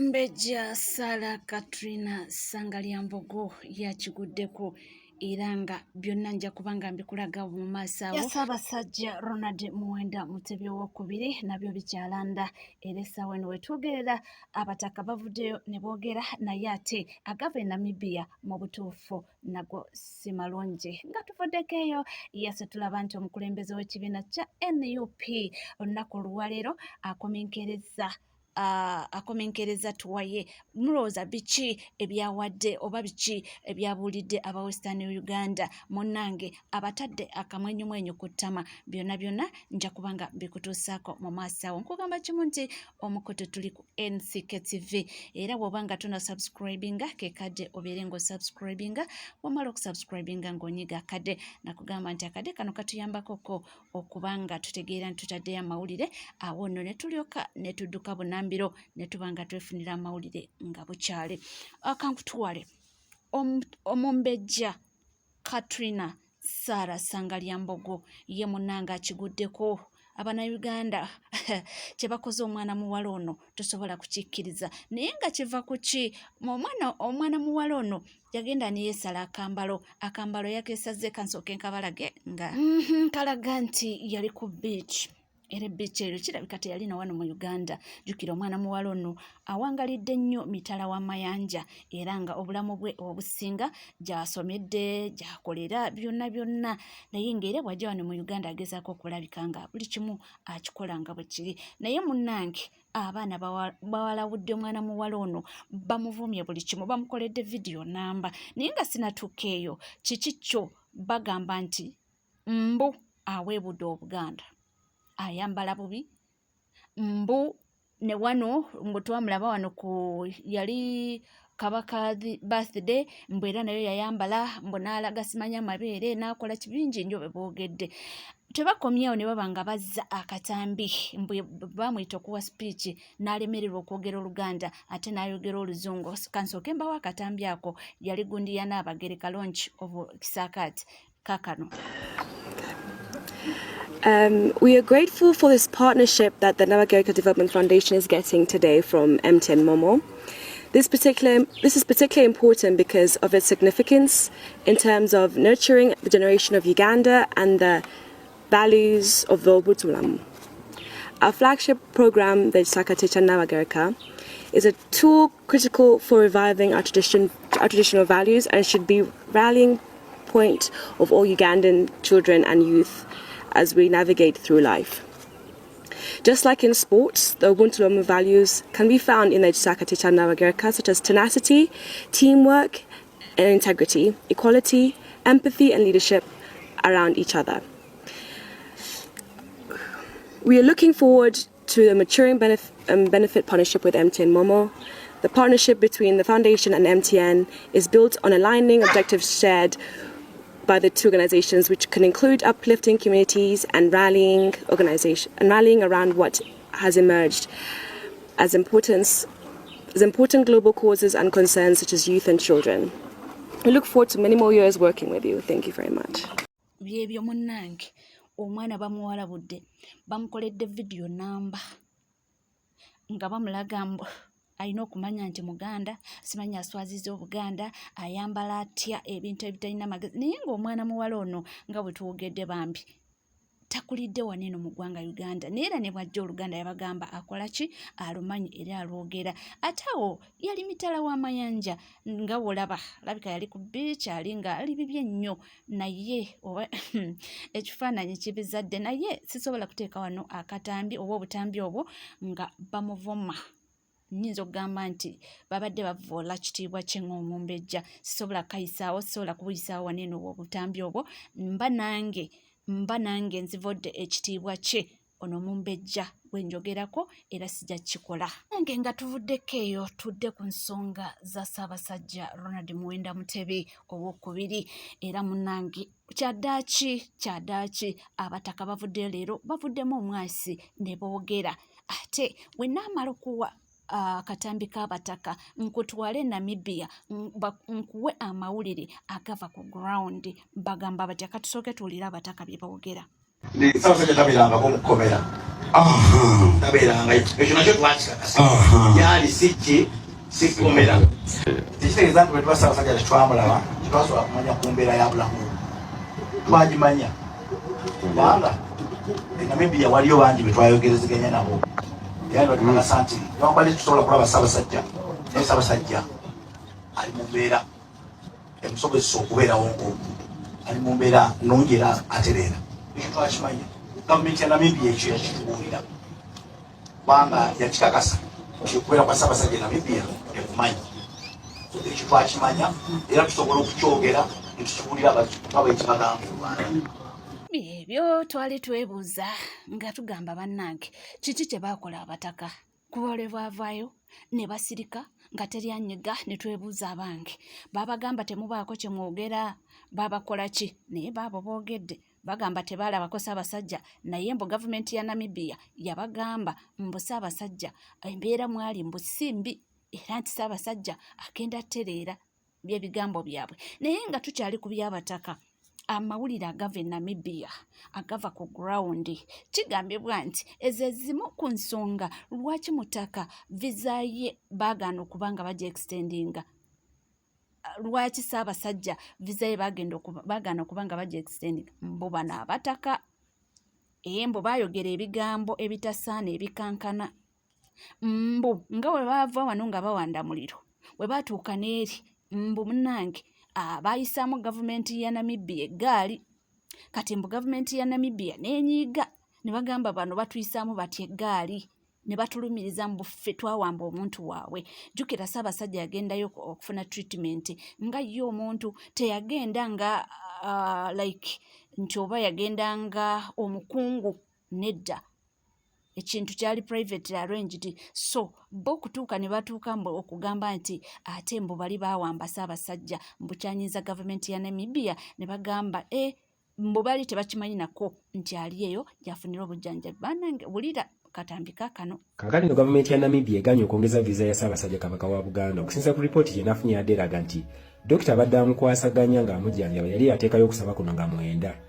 Omumbejja Sarah Katrina Sangalyambogo yakiguddeko era nga byonna nja kubanga mbikulaga mu maaso awo. Ya Ssaabasajja Ronald Muwenda Mutebi II nabyo bikyalanda era essaawa eno wetwogerera abataka bavuddeyo ne boogera naye ate agava e Namibia mu butuufu nago si malungi. Nga tuvuddeko eyo yase tulaba nti omukulembeze w'ekibiina kya NUP olunaku olwaleero akomenkereza tuwaye mulowooza biki ebyawadde oba biki ebyabuulidde aba Western Uganda munnange abatadde akamwenyumwenyu ku ttama byonna nja kubanga bikutuusaako mu maaso awo. Nkugamba kimu nti omukoto tuli ku NCK TV era bw'obanga tuna subscribinga kekadde obeere ng'osubscribinga wamala okusubscribinga ng'onyiga akadde nakugamba nti akadde kano katuyambakoko okubanga tutegeera nti tutaddeyo amawulire awo nno ne tulyoka ne tudduka bunambiro ne tubanga twefunira amawulire nga bukyali. Akankutwale Omumbejja Katrina Sarah Sangalyambogo ye munnanga akiguddeko. Abanayuganda kye bakoze omwana muwala ono tosobola kukikkiriza naye nga kiva ku ki? Omwana muwala ono yagenda ne yeesala akambalo yakeesaze kansooke nkabalage nga kalaga nti yali ku beach. Era beach eryo kirabika teyali na wano mu Uganda. Jjukira omwana muwala ono awangalidde nnyo mitala w'amayanja era nga obulamu bwe obusinga gy'asomedde gy'akolera byonna naye ng'era bw'ajja wano mu Uganda agezaako okulabika nga buli kimu akikola nga bwe kiri. Naye munnange abaana bawalawudde omwana muwala ono bamuvumye buli kimu bamukoledde vidiyo namba naye nga sinatuuka eyo kiki kyo bagamba nti mbu aweebudde Obuganda ayambala bubi mbu ne wano mbu twamulaba wano ku yali Kabaka birthday mbu era nayo yayambala mbu n'alaga simanya mabeere n'akola kibingi nnyo bwe boogedde. Tebakomyewo ne baba nga bazza akatambi mbu bamuyita okuwa speech n'alemererwa okwogera Oluganda ate n'ayogera Oluzungu. Kansooke mbawo akatambi ako yali gundi ya Naabagereka launch of Kisakaati kakano. We are grateful for this partnership that the Naabagereka Development Foundation is getting today from MTN Momo. This is particularly important because of its significance in terms of nurturing the generation of Uganda and the values of the Obutulamu. Our flagship program, the Sakaticha Naabagereka, is a tool critical for reviving our traditional values and should be rallying point of all Ugandan children and youth as we navigate through life. Just like in sports, the Ubuntu values can be found in the Sakaticha Naabagereka, such as tenacity, teamwork and integrity, equality, empathy and leadership around each other. We are looking forward to the maturing benefit partnership with MTN Momo. The partnership between the foundation and MTN is built on aligning objectives shared by the two organizations, which can include uplifting communities and rallying around what has emerged as important global causes and concerns such as youth and children. We look forward to many more years working with you. Thank you very much. Byebyo munnange omwana bamuwalabudde bamukoledde vidiyo namba nga bamulaga mbu alina okumanya nti Muganda simanya aswaziza Obuganda ayambala atya ebintu ebitalina magezi naye ng'omwana muwala ono nga bwe tuwogedde bambi takulidde waneeno mu ggwanga Uganda naye era ne bw'ajja Oluganda yabagamba akola ki alumanyi era alwogera ate awo yali mitala w'amayanja nga bw'olaba labika yali ku beach ali nga ali bibye nnyo naye oba ekifaananyi kibizadde naye sisobola kuteeka wano akatambi oba obutambi obwo nga bamuvuma. Nnyinza okugamba nti babadde bavoola kitiibwa kye ng'Omumbejja sisobola kayisaawo sisobola kubuyisaawo waneeno obutambi obwo mba nange nzivodde ekitiibwa kye ono Omumbejja gwe njogerako era sijja kikola. Nange nga tuvuddeko eyo tudde ku nsonga za Ssaabasajja Ronald Muwenda Mutebi II era munnange kyaddaaki abataka bavuddeyo leero bavuddemu omwasi ne boogera ate we naamala okuwa akatambi k'abataka nkutwale Namibia nkuwe amawulire agava ku ground bagamba batya katusooke tuwulire abataka bye boogera. Sasa tabirangako mukomera tabeeranga ekyo nakyo twakikakasa yali sikomera tekitegeeza nti bwe tuba Ssaabasajja tetwamulaba tetwasobola kumanya ku mbeera ya bulamu twagimanya kubanga Namibia waliyo bangi be twayogerezeganya nabo era batukakasa nti newankubadde tusobola kulaba Ssaabasajja naye Ssaabasajja ali mu mbeera emusobozesa okubeerawo ng'omu ali mu mbeera nnungi era atereera ekyo twakimanya gavumenti ya Namibia ekyo yakitubuulira kubanga yakikakasa okubeera kwa Ssaabasajja Namibia ekumanyi ekyo twakimanya era tusobola okukyogera netukibuulira baba ekibagamba ebyo twali twebuuza nga tugamba bannange kiki kye baakola abataka kuba lwe bwavaayo ne basirika nga teryanyiga ne twebuuza abange babagamba temubaako kye mwogera babakola ki naye baabo boogedde bagamba tebaalabako Ssaabasajja naye mbu gavumenti ya Namibia yabagamba mbu Ssaabasajja embeera mwali mbu si mbi era nti Ssaabasajja agenda tereera by'ebigambo byabwe naye nga tukyali ku by'abataka amawulire agava e Namibia agava ku ground kigambibwa nti ezo ezimu ku nsonga lwaki mutaka visa ye baagaana okuba nga bajja extendinga lwaki Ssaabasajja visa ye baagaana okuba nga bajja extendinga mbu bano abataka mbu baayogera ebigambo ebitasaana ebikankana mbu nga bwe baava wano nga bawanda muliro bwe baatuuka n'eri mbu munnange baayisaamu gavumenti ya Namibia eggaali kati mbu gavumenti ya Namibia n'enyiiga ne bagamba bano batuyisaamu batya eggaali ne batulumiriza mu buffe twawamba omuntu waabwe jjukira Ssaabasajja yagendayo okufuna treatment nga ye omuntu teyagenda nga like nti oba yagenda nga omukungu nedda ekintu kyali private arranged so bo kutuuka ne batuuka mbu okugamba nti ate mbu bali baawamba Ssaabasajja mbu kyanyiza gavumenti ya Namibia ne bagamba mbu bali tebakimanyi nako nti ali eyo gyafunira obujjanjabi bannange wulira katambi kakano kaakati no gavumenti ya Namibia eganye okwongeza visa ya Ssaabasajja Kabaka wa Buganda okusinza ku ripooti gye nafunye yadde eraga nti dokita abadde amukwasaganya ng'amujjanjaba yali yateekayo okusaba kuno nga mwenda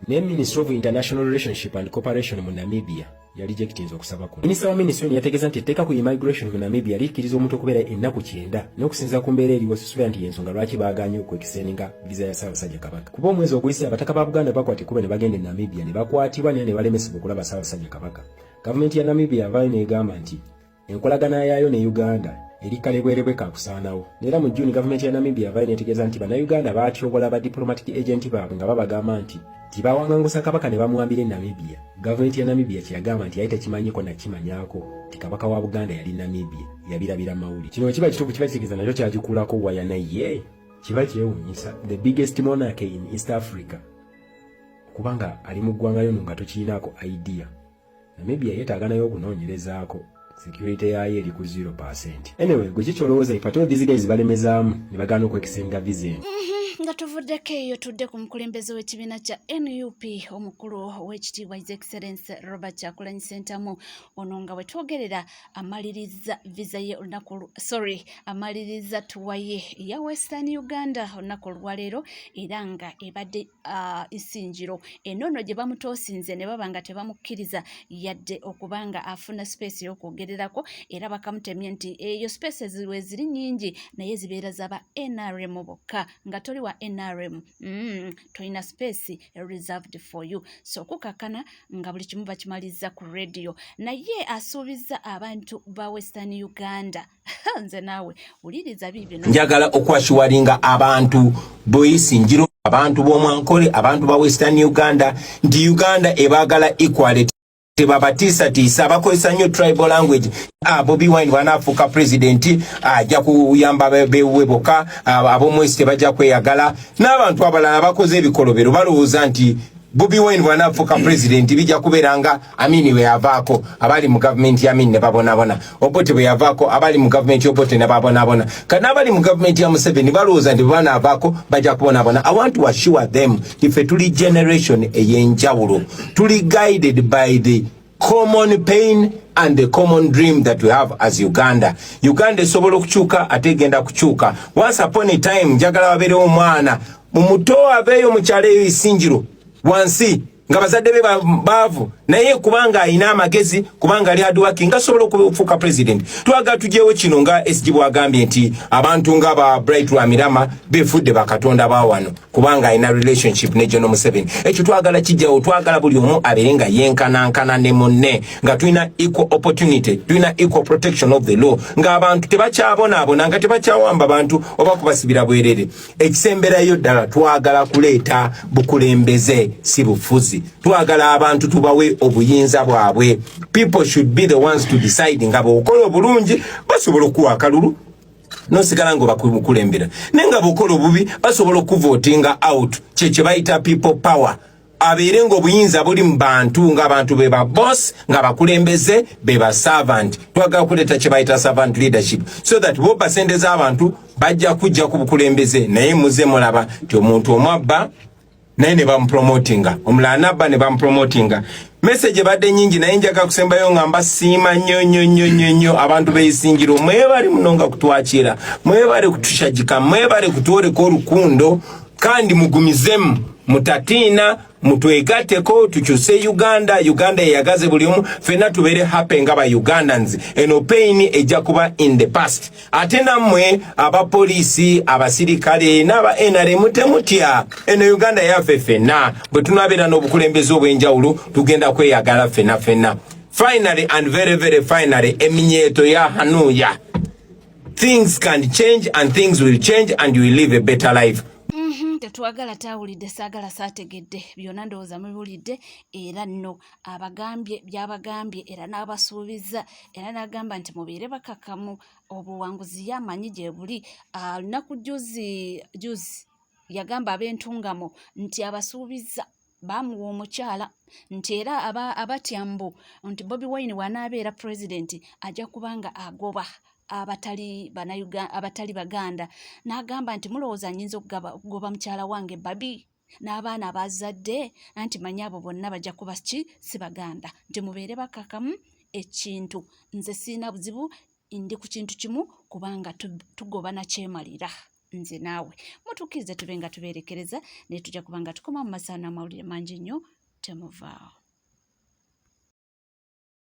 ne Ministry of International Relationship and Cooperation mu Namibia yali jekitinza okusaba kuno. Minisita wa Ministry yategeeza nti etteeka ku immigration mu Namibia likkiriza omuntu okubeera ennaku 9 n'okusinza ku mbeera eriwo sisuubira nti y'ensonga lwaki baaganye okwekiseninga visa ya Ssaabasajja Kabaka. Kuba omwezi oguyise abataka ba Buganda bakwata ekkubo ne bagenda e Namibia ne bakwatibwa ne balemesebwa okulaba Ssaabasajja Kabaka. Gavumenti ya Namibia avaayo n'egamba nti enkolagana yaayo ne Uganda erikkalebwerebwe kakusaanawo. Neera mu Juni gavumenti ya Namibia avaayo n'etegeeza nti bannayuganda baatyobola ba diplomatic agent baabwe nga babagamba nti tibawangangusa Kabaka ne bamuwambira e Namibia. Gavumenti ya Namibia kyeyagamba nti yali tekimanyiko na kimanyako nti Kabaka wa Buganda yali Namibia yabirabira mawuli. Kino kiba kituufu kiba kitegeeza nakyo kyagikulako waya naye kiba kyewuunyisa the biggest monarchy in East Africa kubanga ali mu ggwanga lyo nga tokiinaako idea. Namibia yeetaaga nayo okunoonyerezaako security yayo eri ku 0%. Anyway, gwe kikyolowooza ipate these guys balemezaamu ne bagaana okwekisenga visa eno. nga tuvuddeko eyo tudde ku mukulembeze w'ekibiina kya NUP omukulu w'ekitiibwa His Excellency Robert Kyagulanyi Ssentamu ono nga bwe twogerera amaliriza visa ye olunaku amaliriza tuwaye ya Western Uganda olunaku olwaleero era nga ebadde isinjiro enono gye bamutoosinze ne baba nga tebamukkiriza yadde okubanga afuna space y'okwogererako era bakamutemye nti eyo spaces we ziri nnyingi naye zibeera z'aba NRM bokka nga toli wa NRM toina space reserved for you so kukakana nga buli kimu bakimaliza ku radio naye asuubiza abantu ba Western Uganda nze naawe uliriza bibyo njagala okwashiwaringa abantu boyisinjiro abantu b'omwankole abantu ba Western Uganda ndi Uganda ebagala equality tebabatisa abakozesa nnyo tribal language Bobi Wine wanafuka president ajja kuyamba bewe boka abomwesi tebajja kweyagala n'abantu abalala bakoze ebikolobero balowooza nti Bobi Wine wanafuka president bijja kuberanga amini we yavaako abali mu government ya amini ne babonabona Obote we yavaako abali mu government Obote ne babonabona kana abali mu government ya Museveni balowooza nti bana avaako bajja kubonabona. I want to assure them if tuli generation eyenjawulo tuli guided by the common pain and the common dream that we have as Uganda. Uganda esobola okukyuka ate egenda kukyuka. Once upon a time njagala wabeerewo omwana mumuto abeeyo mu kyalo eyo isinjiro wansi nga bazadde be baavu naye kubanga alina amagezi kubanga ali hardworking asobola okufuuka president. Twagala tujeewo kino nga SG bwagambye nti abantu nga ba Bright Rwamirama befudde bakatonda ba wano kubanga alina relationship ne General Museveni. Ekyo twagala kijjawo, twagala buli omu abeere nga yenkanankana ne munne nga tulina equal opportunity, tulina equal protection of the law, nga abantu tebakyabonaabona, nga tebakyawamba abantu oba kubasibira bwerere. Ekisemberayo ddala twagala kuleeta bukulembeze si bufuzi. Twagala abantu tubawe obuyinza bwabwe. People should be the ones to decide nga bw'okola obulungi basobola okuwa akalulu nosigala ngo bakulembera, nenga bw'okola obubi basobola okuvotinga out. Kye bayita people power. Abeere ng'obuyinza buli mu bantu, ng'abantu be ba boss, nga bakulembeze be ba servant. Twagala kuleeta kye bayita servant leadership so that bo basendeza abantu bajja kujja ku bukulembeze, naye muze mulaba ti omuntu omwabba naye ne bamupromotinga, omulala nabba ne bamupromotinga. Message badde nyingi naye njaga kusembayo ngamba siima nnyo abantu beesingiro. Mwebale munonga kutwakira, mwebale kutushagika, mwebale kutworeka olukundo kandi mugumizemu mutatiina mutwegateko tukyuse Uganda eyagaze buli omu fena tubeere happy nga ba Ugandans. Eno pain ejja kuba in the past. Ate nammwe abapoliisi abasirikale n'aba NRM temutya, eno Uganda yaffe fena bwe tunaabeera n'obukulembeze obw'enjawulo tugenda kweyagala fena. Finally and very very finally, eminyeeto ya hanuya. Things can change and things will change and you will live a better life. Tetwagala tawulidde saagala saategedde byonna ndowooza mubulidde era nno byabagambye era n'abasuubiza era n'agamba nti mubeere bakakamu obuwanguzi yamanyi gye buli. Lunaku juzi yagamba ab'entungamo nti abasuubiza bamuwa omukyala nti era abatyambu nti Bobi Wine wanaabeera president ajja kubanga agoba abatali baganda. N'agamba nti mulowooza nnyinza okugoba mukyala wange Babi n'abaana abazadde anti manyi abo bonna bajja kuba si baganda. Nti mubeere bakakamu ekintu nze siina buzibu ndi ku kintu kimu kubanga tugoba na kyemalira nze naawe. Mutukkirize tube nga tubeerekereza naye tujja kubanga tukoma mu masana mawulire mangi nnyo temuvaawo.